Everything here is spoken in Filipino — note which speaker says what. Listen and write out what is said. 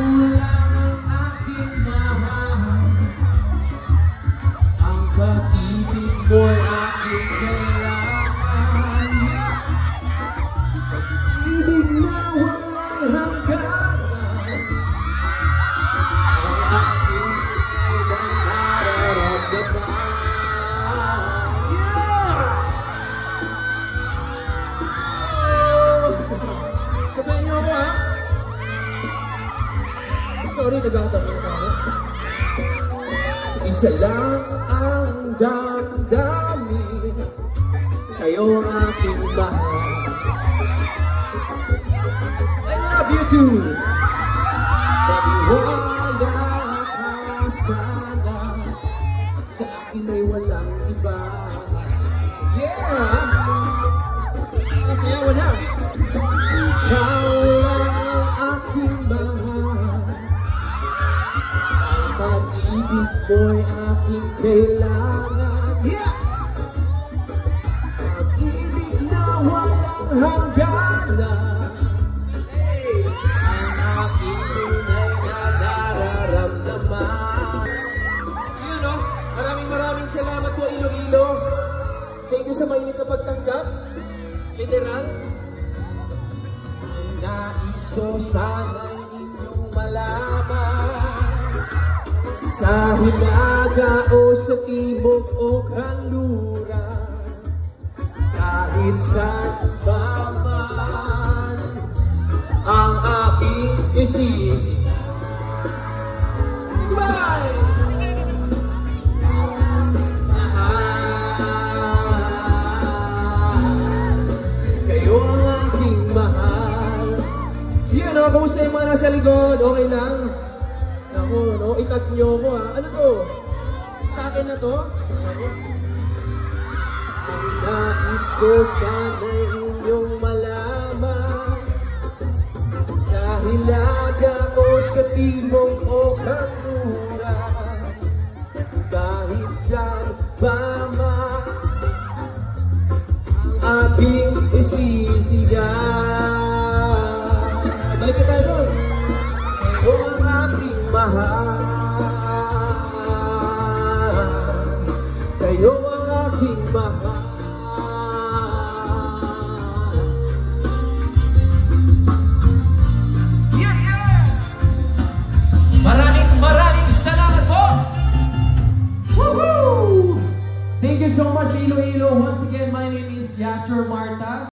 Speaker 1: lang ang aking mahal. Ang pag-ibig mo'y aking kailangan. Ibig na walang hanggan. Ang aking nararamdaman. Sabihin niyo ako, ha? Sorry, nagkakatanong ako. Isa lang ang damdamin, kayo ang aking mahal. I love you too. Maniwala ka sana, sa akin ay walang iba. Yeah! Sayawan na! Ikaw lang ang aking mahal. Ang pag-ibig mo'y aking kailangan. Yeah! Pag-ibig na walang hangganan. Hey! Ang aking tunay na nararamdaman. Yun, no? Maraming salamat po, Iloilo. Thank you sa mainit na pagtanggap. Literal. Nais ko sana'y inyong malaman, sa hilaga o sa timog o kanluran, kahit saan pa man ang aking isisi. Smile! Kayo ang aking mahal. Yan o, kumusta yung mga nasa likod? Okay lang? Ako, no? Ikat nyo ko, ha? Ano to? Sa akin na to? Ang nais ko sana'y inyong malaman, sa hilaga o sa timog o kanluran, kahit saan pa man ang aking isisigaw. Balik ka tayo doon. Kayo ang aking mahal. Kayo ang aking mahal. Yeah, yeah! Maraming salamat po! Woohoo! Thank you so much, Iloilo. Once again, my name is Yasser Marta.